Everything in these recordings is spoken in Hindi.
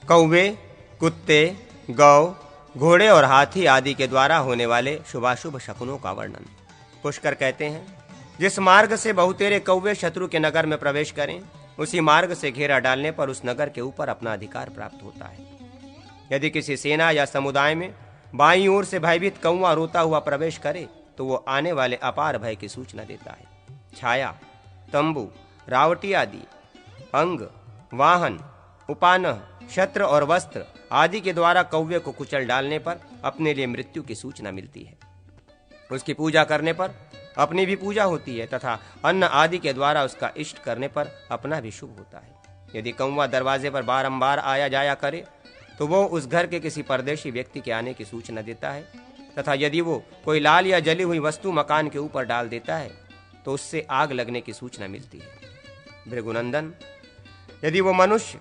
कौवे, कुत्ते, गौ, घोड़े और हाथी आदि के द्वारा होने वाले शुभाशुभ शकुनों का वर्णन। पुष्कर कहते हैं, जिस मार्ग से बहुतेरे कौवे शत्रु के नगर में प्रवेश करें, उसी मार्ग से घेरा डालने पर उस नगर के ऊपर अपना अधिकार प्राप्त होता है। यदि किसी सेना या समुदाय में बाईं ओर से भयभीत कौवा रोता हुआ प्रवेश करे तो वो आने वाले अपार भय की सूचना देता है। छाया, तंबू, रावटी आदि, अंग, वाहन, उपानह, छत्र और वस्त्र आदि के द्वारा कौवे को कुचल डालने पर अपने लिए मृत्यु की सूचना मिलती है। उसकी पूजा करने पर अपनी भी पूजा होती है तथा अन्न आदि के द्वारा उसका इष्ट करने पर अपना भी शुभ होता है। यदि कौवा दरवाजे पर बारंबार आया जाया करे तो वो उस घर के किसी परदेशी व्यक्ति के आने की सूचना देता है तथा यदि वो कोई लाल या जली हुई वस्तु मकान के ऊपर डाल देता है तो उससे आग लगने की सूचना मिलती है। भृगुनंदन, यदि वो मनुष्य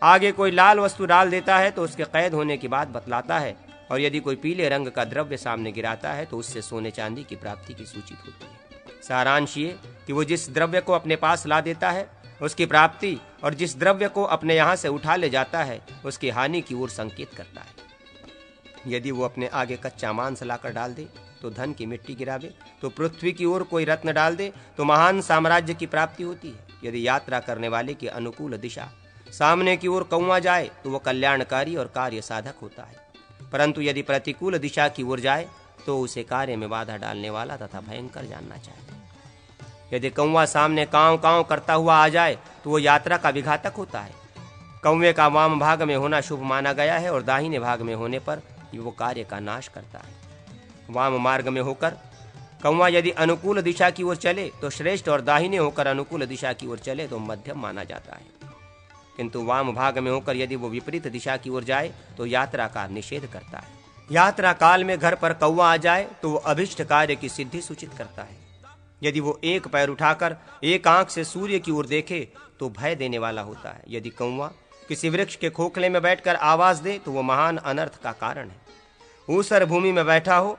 आगे कोई लाल वस्तु डाल देता है तो उसके कैद होने की बात बतलाता है, और यदि कोई पीले रंग का द्रव्य सामने गिराता है तो उससे सोने चांदी की प्राप्ति की सूचित होती है। सारांश ये कि वो जिस द्रव्य को अपने पास ला देता है उसकी प्राप्ति, और जिस द्रव्य को अपने यहाँ से उठा ले जाता है उसकी हानि की ओर संकेत करता है। यदि वो अपने आगे कच्चा मांस लाकर डाल दे तो धन की मिट्टी गिरावे, तो पृथ्वी की ओर कोई रत्न डाल दे तो महान साम्राज्य की प्राप्ति होती है। यदि यात्रा करने वाले की अनुकूल दिशा सामने की ओर कौवा जाए तो वह कल्याणकारी और कार्य साधक होता है, परंतु यदि प्रतिकूल दिशा की ओर जाए तो उसे कार्य में बाधा डालने वाला तथा भयंकर जानना चाहिए। यदि कौवा सामने कांव कांव करता हुआ आ जाए तो वो यात्रा का विघातक होता है। कौवे का वाम भाग में होना शुभ माना गया है और दाहिने भाग में होने पर वो कार्य का नाश करता है। वाम मार्ग में होकर कौवा यदि अनुकूल दिशा की ओर चले तो श्रेष्ठ, और दाहिने होकर अनुकूल दिशा की ओर चले तो मध्यम माना जाता है। किंतु वाम भाग में होकर यदि वो विपरीत दिशा की ओर जाए तो यात्रा का निषेध करता है। यात्रा काल में घर पर कौवा आ जाए तो वो अभिष्ट कार्य की सिद्धि सूचित करता है। यदि वो एक पैर उठाकर एक आंख से सूर्य की ओर देखे तो भय देने वाला होता है। यदि कौवा किसी वृक्ष के खोखले में बैठकर आवाज दे तो वो महान अनर्थ का कारण है। ऊसर भूमि में बैठा हो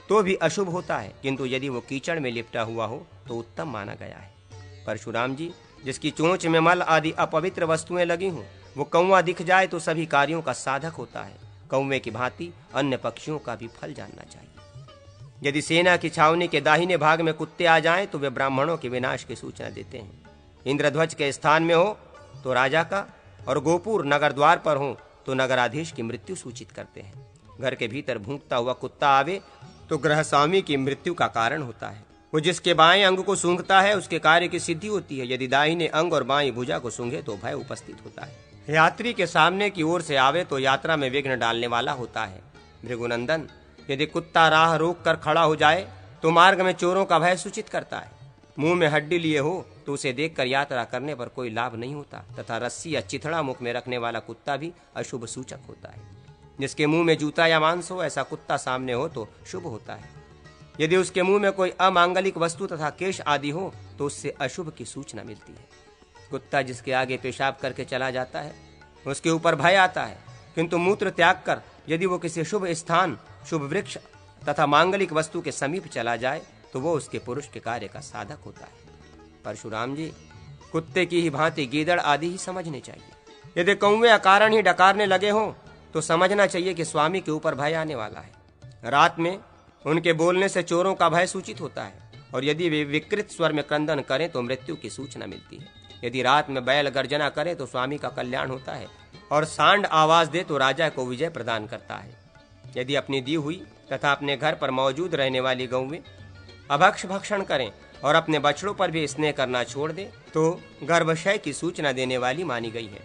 तो भी अशुभ होता है, किंतु यदि वो कीचड़ में लिपटा हुआ हो तो उत्तम माना गया है। परशुराम जी, जिसकी चोंच में मल आदि अपवित्र वस्तुएं लगी हों, वो कौवा दिख जाए तो सभी कार्यों का साधक होता है। कौवे की भांति अन्य पक्षियों का भी फल जानना चाहिए। यदि सेना की छावनी के दाहिने भाग में कुत्ते आ जाएं तो वे ब्राह्मणों के विनाश की सूचना देते हैं। इंद्रध्वज के स्थान में हो तो राजा का, और गोपुर नगर द्वार पर हो तो नगराधीश की मृत्यु सूचित करते हैं। घर के भीतर भूंकता हुआ कुत्ता आवे तो गृहस्वामी की मृत्यु का कारण होता है। वो जिसके बाएं अंग को सूंघता है उसके कार्य की सिद्धि होती है। यदि दाहिने अंग और बाईं भुजा को सूंघे तो भय उपस्थित होता है। यात्री के सामने की ओर से आवे तो यात्रा में विघ्न डालने वाला होता है। भृगुनंदन, यदि कुत्ता राह रोक कर खड़ा हो जाए तो मार्ग में चोरों का भय सूचित करता है। मुंह में हड्डी लिए हो तो उसे देखकर यात्रा करने पर कोई लाभ नहीं होता, तथा रस्सी या चिथड़ा मुख में रखने वाला कुत्ता भी अशुभ सूचक होता है। जिसके मुंह में जूता या मांस हो ऐसा कुत्ता सामने हो तो शुभ होता है। यदि उसके मुंह में कोई अमांगलिक वस्तु तथा केश आदि हो तो उससे अशुभ की सूचना मिलती है। कुत्ता जिसके आगे पेशाब करके चला जाता है उसके ऊपर भय आता है, किंतु मूत्र त्याग कर यदि वो किसी शुभ स्थान, शुभ वृक्ष तथा मांगलिक वस्तु के समीप चला जाए तो वो उसके पुरुष के कार्य का साधक होता है। परशुराम जी, कुत्ते की ही भांति गीदड़ आदि ही समझने चाहिए। यदि कौवे अकारण ही डकारने लगे हों तो समझना चाहिए कि स्वामी के ऊपर भय आने वाला है। रात में उनके बोलने से चोरों का भय सूचित होता है, और यदि वे विकृत स्वर में क्रंदन करें तो मृत्यु की सूचना मिलती है। यदि रात में बैल गर्जना करे तो स्वामी का कल्याण होता है, और सांड आवाज दे तो राजा को विजय प्रदान करता है। यदि अपनी दी हुई तथा अपने घर पर मौजूद रहने वाली गौवें अभक्ष भक्षण करें और अपने बछड़ों पर भी स्नेह करना छोड़ दे तो गर्भाशय की सूचना देने वाली मानी गई है।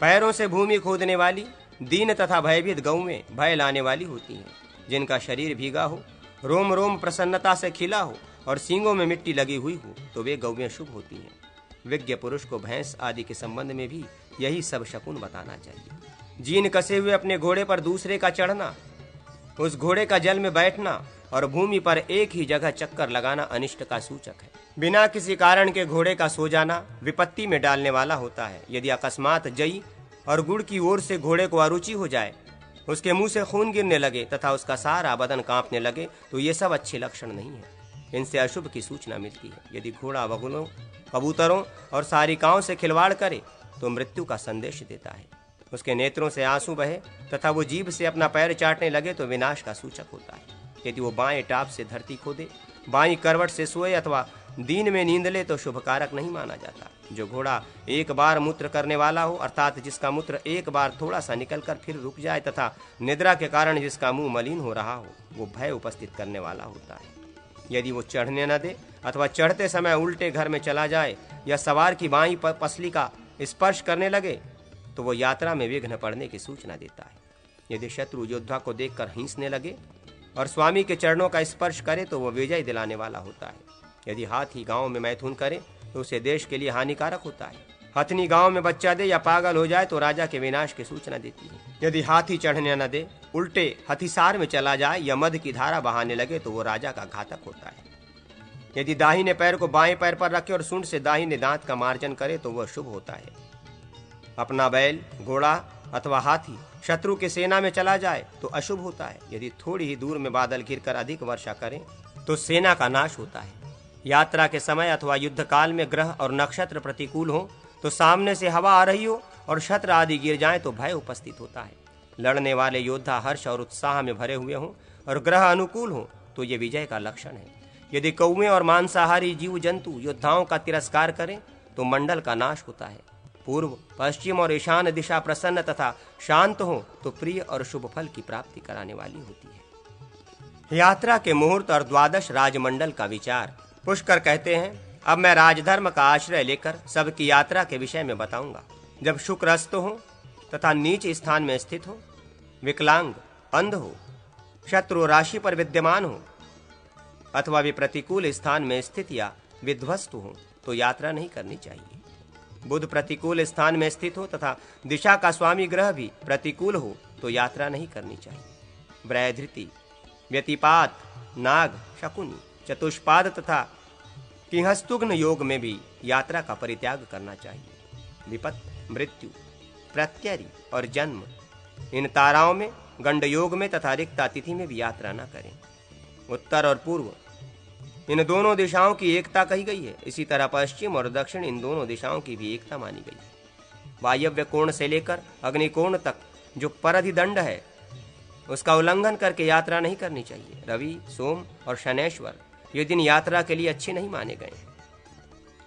पैरों से भूमि खोदने वाली दीन तथा भयभीत गौवें भय लाने वाली होती हैं। जिनका शरीर भीगा हो, रोम रोम प्रसन्नता से खिला हो और सींगों में मिट्टी लगी हुई हो तो वे गौवें शुभ होती हैं। विज्ञ पुरुष को भैंस आदि के संबंध में भी यही सब शकुन बताना चाहिए। जीन कसे हुए अपने घोड़े पर दूसरे का चढ़ना, उस घोड़े का जल में बैठना और भूमि पर एक ही जगह चक्कर लगाना अनिष्ट का सूचक है। बिना किसी कारण के घोड़े का सो जाना विपत्ति में डालने वाला होता है। यदि अकस्मात जई और गुड़ की ओर से घोड़े को अरुचि हो जाए, उसके मुंह से खून गिरने लगे तथा उसका सारा बदन कांपने लगे तो ये सब अच्छे लक्षण नहीं है। इनसे अशुभ की सूचना मिलती है। यदि घोड़ा बगुलों, कबूतरों और सारिकाओं से खिलवाड़ करे तो मृत्यु का संदेश देता है। उसके नेत्रों से आंसू बहे तथा वो जीभ से अपना पैर चाटने लगे तो विनाश का सूचक होता है। यदि वो बाएं टाप से धरती खोदे, बाईं करवट से सोए अथवा दिन में नींद ले तो शुभ कारक नहीं माना जाता। जो घोड़ा एक बार मूत्र करने वाला हो, अर्थात जिसका मूत्र एक बार थोड़ा सा निकलकर फिर रुक जाए तथा निद्रा के कारण जिसका मुंह मलिन हो रहा हो, वो भय उपस्थित करने वाला होता है। यदि वो चढ़ने न दे अथवा चढ़ते समय उल्टे घर में चला जाए या सवार की बाईं पसली का स्पर्श करने लगे तो वो यात्रा में विघ्न पड़ने की सूचना देता है। यदि शत्रु योद्धा को देखकर हिंसने लगे और स्वामी के चरणों का स्पर्श करे तो वो विजय दिलाने वाला होता है। यदि हाथी गांव में मैथुन करे तो उसे देश के लिए हानिकारक होता है। हथनी गांव में बच्चा दे या पागल हो जाए तो राजा के विनाश की सूचना देती है। यदि हाथी चढ़ने न दे, उल्टे हथिसार में चला जाए या मद की धारा बहाने लगे तो वो राजा का घातक होता है। यदि दाहिने पैर को बाएं पैर पर रखे और सूंड से दाहिने दांत का मार्जन करे तो वह शुभ होता है। अपना बैल, घोड़ा अथवा हाथी शत्रु के सेना में चला जाए तो अशुभ होता है। यदि थोड़ी ही दूर में बादल घिरकर अधिक वर्षा करें तो सेना का नाश होता है। यात्रा के समय अथवा युद्ध काल में ग्रह और नक्षत्र प्रतिकूल हो तो सामने से हवा आ रही हो और छत्र आदि गिर जाएं तो भय उपस्थित होता है। लड़ने वाले योद्धा हर्ष और उत्साह में भरे हुए हों और ग्रह अनुकूल हो तो ये विजय का लक्षण है। यदि कौवे और मांसाहारी जीव जंतु योद्धाओं का तिरस्कार करें तो मंडल का नाश होता है। पूर्व, पश्चिम और ईशान दिशा प्रसन्न तथा शांत हो तो प्रिय और शुभ फल की प्राप्ति कराने वाली होती है। यात्रा के मुहूर्त और द्वादश राजमंडल का विचार। पुष्कर कहते हैं, अब मैं राजधर्म का आश्रय लेकर सबकी यात्रा के विषय में बताऊंगा। जब शुक्र अस्त हो तथा नीच स्थान में स्थित हो, विकलांग, अंध हो, शत्रु राशि पर विद्यमान हो अथवा वे प्रतिकूल स्थान में स्थित या विध्वस्त हो तो यात्रा नहीं करनी चाहिए। बुध प्रतिकूल स्थान में स्थित हो तथा दिशा का स्वामी ग्रह भी प्रतिकूल हो तो यात्रा नहीं करनी चाहिए। ब्रैधृति, व्यतिपात, नाग, शकुनी, चतुष्पाद तथा किंहस्तुग्न योग में भी यात्रा का परित्याग करना चाहिए। विपत्ति, मृत्यु, प्रत्यरि और जन्म, इन ताराओं में, गंड योग में तथा रिक्ता तिथि में भी यात्रा न करें। उत्तर और पूर्व, इन दोनों दिशाओं की एकता कही गई है। इसी तरह पश्चिम और दक्षिण, इन दोनों दिशाओं की भी एकता मानी गई है। वायव्य कोण से लेकर अग्निकोण तक जो परधिदंड है उसका उल्लंघन करके यात्रा नहीं करनी चाहिए। रवि, सोम और शनैश्वर ये दिन यात्रा के लिए अच्छे नहीं माने गए।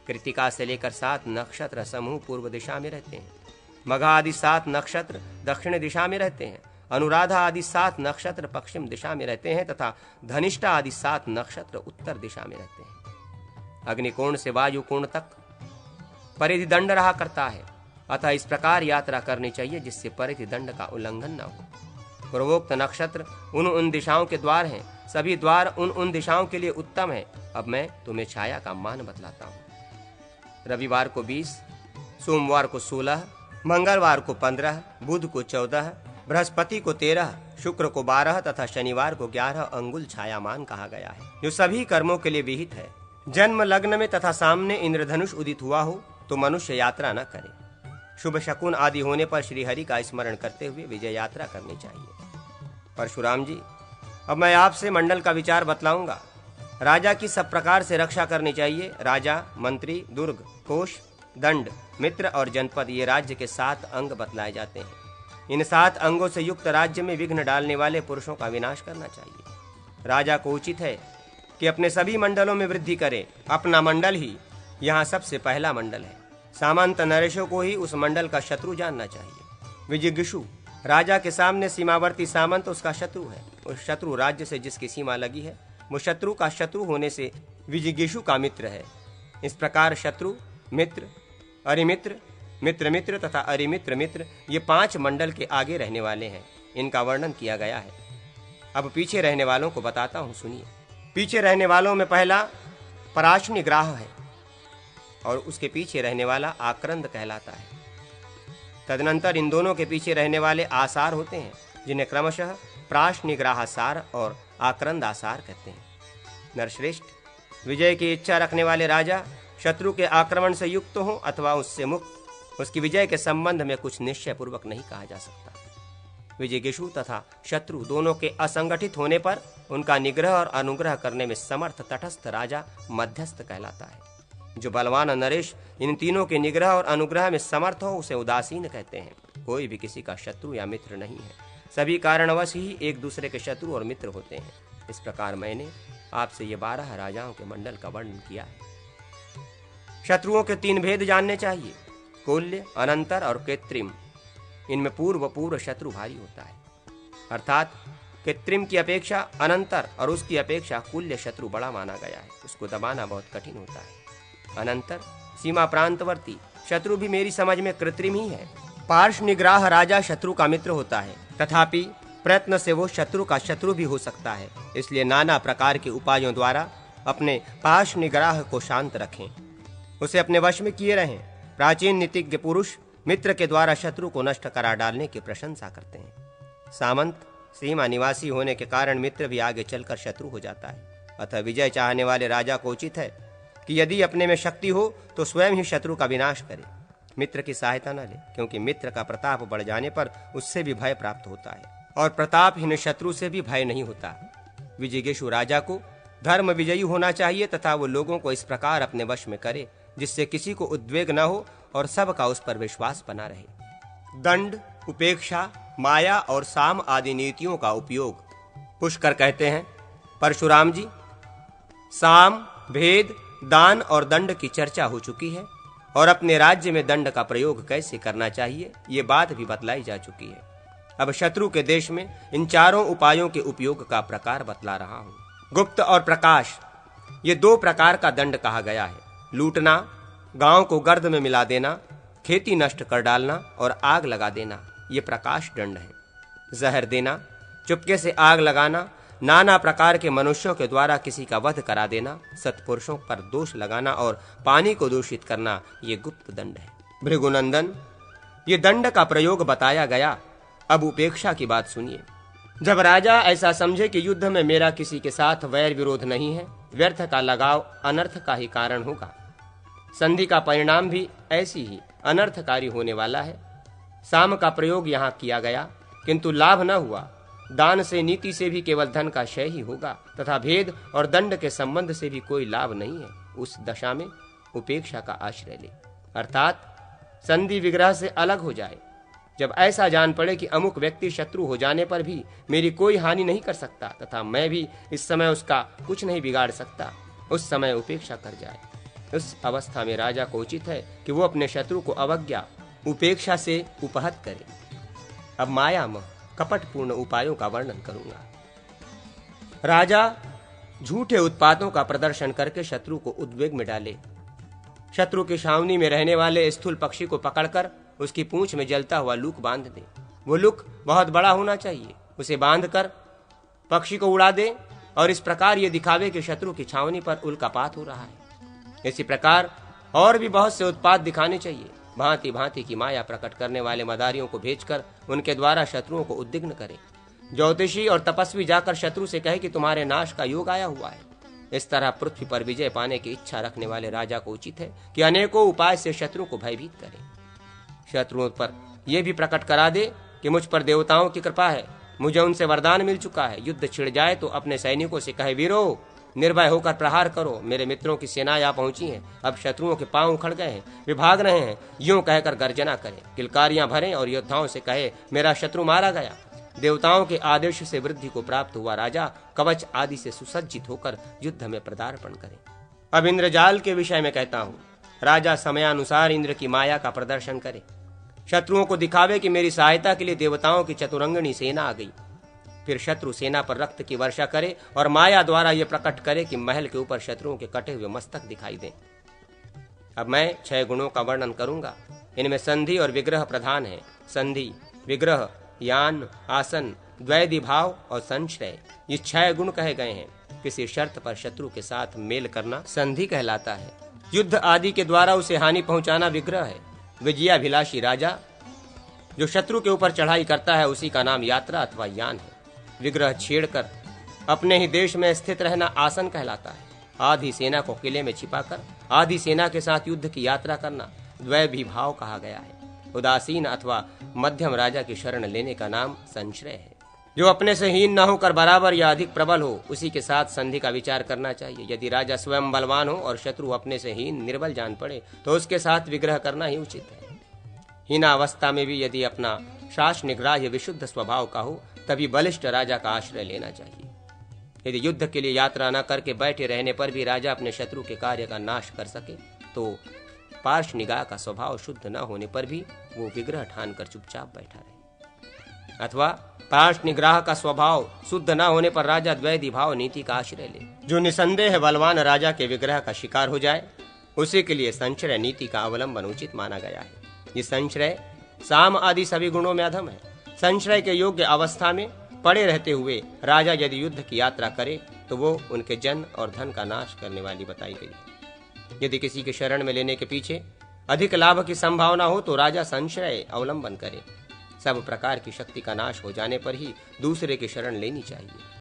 कृतिका से लेकर 7 नक्षत्र समूह पूर्व दिशा में रहते हैं। मघा आदि 7 नक्षत्र दक्षिण दिशा में रहते हैं। अनुराधा आदि 7 नक्षत्र पश्चिम दिशा में रहते हैं तथा धनिष्ठा आदि 7 नक्षत्र उत्तर दिशा में रहते हैं। अग्निकोण से वायु कोण तक परिधिदंड रहा करता है, अतः इस प्रकार यात्रा करनी चाहिए जिससे परिधिदंड का उल्लंघन न हो। पूर्वोक्त नक्षत्र उन दिशाओं के द्वार हैं। सभी द्वार उन दिशाओं के लिए उत्तम है। अब मैं तुम्हें छाया का मान बतलाता हूँ। रविवार को 20, सोमवार को 16, मंगलवार को 15, बुध को 14, बृहस्पति को 13, शुक्र को 12 तथा शनिवार को 11 अंगुल छायामान कहा गया है, जो सभी कर्मों के लिए विहित है। जन्म लग्न में तथा सामने इंद्रधनुष उदित हुआ हो तो मनुष्य यात्रा न करे। शुभ शकुन आदि होने पर श्री हरि का स्मरण करते हुए विजय यात्रा करनी चाहिए। परशुराम जी, अब मैं आपसे मंडल का विचार बतलाऊंगा। राजा की सब प्रकार से रक्षा करनी चाहिए। राजा, मंत्री, दुर्ग, कोष, दंड, मित्र और जनपद, ये राज्य के 7 अंग बतलाए जाते हैं। इन 7 अंगों से युक्त राज्य में विघ्न डालने वाले पुरुषों का विनाश करना चाहिए। राजा को उचित है कि अपने सभी मंडलों में वृद्धि करे। अपना मंडल ही यहाँ सबसे पहला मंडल है। सामंत नरेशों को ही उस मंडल का शत्रु जानना चाहिए। विजिगीषु, राजा के सामने सीमावर्ती सामंत उसका शत्रु है। उस शत्रु राज्य से जिसकी सीमा लगी है वो शत्रु का शत्रु होने से विजिगीषु का मित्र है। इस प्रकार शत्रु, मित्र, अरिमित्र, मित्र मित्र तथा अरिमित्र मित्र, ये 5 मंडल के आगे रहने वाले हैं। इनका वर्णन किया गया है। अब पीछे रहने वालों को बताता हूँ, सुनिए। पीछे रहने वालों में पहला पराशनि ग्राह है और उसके पीछे रहने वाला आक्रंद कहलाता है। तदनंतर इन दोनों के पीछे रहने वाले आसार होते हैं, जिन्हें क्रमशः प्राशनिग्राहासार और आक्रंदासार कहते हैं। नरश्रेष्ठ, विजय की इच्छा रखने वाले राजा शत्रु के आक्रमण से युक्त हो अथवा उससे मुक्त, उसकी विजय के संबंध में कुछ निश्चय पूर्वक नहीं कहा जा सकता। विजिगीषु तथा शत्रु दोनों के असंगठित होने पर उनका निग्रह और अनुग्रह करने में समर्थ तटस्थ राजा मध्यस्थ कहलाता है। जो बलवान नरेश इन तीनों के निग्रह और अनुग्रह में समर्थ हो उसे उदासीन कहते हैं। कोई भी किसी का शत्रु या मित्र नहीं है, सभी कारणवश ही एक दूसरे के शत्रु और मित्र होते हैं। इस प्रकार मैंने आपसे ये 12 राजाओं के मंडल का वर्णन किया है। शत्रुओं के 3 भेद जानने चाहिए, कुल्य, अनंतर और कृत्रिम। इनमें पूर्व शत्रु भारी होता है, अर्थात कृत्रिम की अपेक्षा अनंतर और उसकी अपेक्षा कुल्य शत्रु बड़ा माना गया है, उसको दबाना बहुत कठिन होता है। अनंतर सीमा प्रांतवर्ती शत्रु भी मेरी समझ में कृत्रिम ही है। पार्श्व निग्राह राजा शत्रु का मित्र होता है, तथापि प्रयत्न से वो शत्रु का शत्रु भी हो सकता है। इसलिए नाना प्रकार के उपायों द्वारा अपने पार्श्व निग्राह को शांत रखें, उसे अपने वश में किए रहें। प्राचीन नीतिज्ञ पुरुष मित्र के द्वारा शत्रु को नष्ट करा डालने की प्रशंसा करते हैं। सामंत सीमा निवासी होने के कारण मित्र भी आगे चलकर शत्रु हो जाता है। अतः विजय चाहने वाले राजा को उचित है कि यदि अपने में शक्ति हो तो स्वयं ही शत्रु का विनाश करे, मित्र की सहायता न ले, क्योंकि मित्र का प्रताप बढ़ जाने पर उससे भी भय प्राप्त होता है और प्रतापहीन शत्रु से भी भय नहीं होता। विजिगीषु राजा को धर्म विजयी होना चाहिए तथा वो लोगों को इस प्रकार अपने वश में करे जिससे किसी को उद्वेग न हो और सबका उस पर विश्वास बना रहे। दंड, उपेक्षा, माया और साम आदि नीतियों का उपयोग। पुष्कर कहते हैं, परशुराम जी, साम, भेद, दान और दंड की चर्चा हो चुकी है और अपने राज्य में दंड का प्रयोग कैसे करना चाहिए ये बात भी बतलाई जा चुकी है। अब शत्रु के देश में इन चारों उपायों के उपयोग का प्रकार बतला रहा हूं। गुप्त और प्रकाश, ये 2 प्रकार का दंड कहा गया है। लूटना, गांव को गर्द में मिला देना, खेती नष्ट कर डालना और आग लगा देना, ये प्रकाश दंड है। जहर देना, चुपके से आग लगाना, नाना प्रकार के मनुष्यों के द्वारा किसी का वध करा देना, सत्पुरुषों पर दोष लगाना और पानी को दूषित करना, ये गुप्त दंड है। भृगुनंदन, ये दंड का प्रयोग बताया गया। अब उपेक्षा की बात सुनिए। जब राजा ऐसा समझे कि युद्ध में मेरा किसी के साथ वैर विरोध नहीं है, व्यर्थ का लगाव अनर्थ का ही कारण होगा, संधि का परिणाम भी ऐसी ही अनर्थकारी होने वाला है। साम का प्रयोग यहाँ किया गया किंतु लाभ न हुआ। दान से, नीति से भी केवल धन का क्षय ही होगा तथा भेद और दंड के संबंध से भी कोई लाभ नहीं है। उस दशा में उपेक्षा का आश्रय ले, अर्थात संधि विग्रह से अलग हो जाए। जब ऐसा जान पड़े कि अमुक व्यक्ति शत्रु हो जाने पर भी मेरी कोई हानि नहीं कर सकता तथा मैं भी इस समय उसका कुछ नहीं बिगाड़ सकता, उस समय उपेक्षा कर जाए। उस अवस्था में राजा को उचित है कि वो अपने शत्रु को अवज्ञा, उपेक्षा से उपहत करे। अब मायामय कपटपूर्ण उपायों का वर्णन करूंगा। राजा झूठे उत्पातों का प्रदर्शन करके शत्रु को उद्वेग में डाले। शत्रु की छावनी में रहने वाले स्थूल पक्षी को पकड़कर उसकी पूंछ में जलता हुआ लूक बांध दे। वो लूक बहुत बड़ा होना चाहिए। उसे बांधकर पक्षी को उड़ा दे और इस प्रकार ये दिखावे कि शत्रु की छावनी पर उल्कापात हो रहा है। इसी प्रकार और भी बहुत से उत्पात दिखाने चाहिए। भांति भांति की माया प्रकट करने वाले मदारियों को भेजकर उनके द्वारा शत्रुओं को उद्विग्न करे। ज्योतिषी और तपस्वी जाकर शत्रु से कहे कि तुम्हारे नाश का योग आया हुआ है। इस तरह पृथ्वी पर विजय पाने की इच्छा रखने वाले राजा को उचित है कि अनेकों उपाय से शत्रु को भयभीत करे। शत्रुओं पर यह भी प्रकट करा दे कि मुझ पर देवताओं की कृपा है, मुझे उनसे वरदान मिल चुका है। युद्ध छिड़ जाए तो अपने सैनिकों से कहे, वीरों निर्भय होकर प्रहार करो, मेरे मित्रों की सेना यहाँ पहुंची है, अब शत्रुओं के पांव उखड़ गए हैं, वे भाग रहे हैं। यूं कहकर गर्जना करें, किलकारियां भरें और योद्धाओं से कहे, मेरा शत्रु मारा गया। देवताओं के आदेश से वृद्धि को प्राप्त हुआ राजा कवच आदि से सुसज्जित होकर युद्ध में पदार्पण करे। अब इंद्रजाल के विषय में कहता हूँ। राजा समयानुसार इंद्र की माया का प्रदर्शन करे, शत्रुओं को दिखावे कि मेरी सहायता के लिए देवताओं की चतुरंगनी सेना आ गई। फिर शत्रु सेना पर रक्त की वर्षा करे और माया द्वारा यह प्रकट करे कि महल के ऊपर शत्रुओं के कटे हुए मस्तक दिखाई दें। अब मैं 6 गुणों का वर्णन करूंगा। इनमें संधि और विग्रह प्रधान है। संधि, विग्रह, यान, आसन, द्वैधि भाव और संशय, ये 6 गुण कहे गए हैं। किसी शर्त पर शत्रु के साथ मेल करना संधि कहलाता है। युद्ध आदि के द्वारा उसे हानि पहुंचाना विग्रह है। विजयाभिलाषी राजा जो शत्रु के ऊपर चढ़ाई करता है उसी का नाम यात्रा अथवा यान है। विग्रह छेड़कर अपने ही देश में स्थित रहना आसन कहलाता है। आधी सेना को किले में छिपाकर आधी सेना के साथ युद्ध की यात्रा करना द्वैभी भाव कहा गया है। उदासीन अथवा मध्यम राजा की शरण लेने का नाम संश्रय है। जो अपने से हीन न होकर बराबर या अधिक प्रबल हो उसी के साथ संधि का विचार करना चाहिए। यदि राजा स्वयं बलवान हो और शत्रु अपने से हीन निर्बल जान पड़े तो उसके साथ विग्रह करना ही उचित है। हीनावस्था में भी यदि अपना शास निग्राह्य विशुद्ध स्वभाव का हो तभी बलिष्ठ राजा का आश्रय लेना चाहिए। यदि युद्ध के लिए यात्रा न करके बैठे रहने पर भी राजा अपने शत्रु के कार्य का नाश कर सके तो पार्श्व निगाह का स्वभाव शुद्ध न होने पर भी वो विग्रह ठान कर चुपचाप बैठा रहे। अथवा पार्श्व निग्रह का स्वभाव शुद्ध न होने पर राजा द्वैधी भाव नीति का आश्रय ले। जो निसंदेह बलवान राजा के विग्रह का शिकार हो जाए उसी के लिए संश्रय नीति का अवलंबन उचित माना गया है। ये संश्रय साम आदि सभी गुणों में अधम है। संश्रय के योग्य अवस्था में पड़े रहते हुए राजा यदि युद्ध की यात्रा करे तो वो उनके जन और धन का नाश करने वाली बताई गई है। यदि किसी के शरण में लेने के पीछे अधिक लाभ की संभावना हो तो राजा संश्रय अवलंबन करे। सब प्रकार की शक्ति का नाश हो जाने पर ही दूसरे की शरण लेनी चाहिए।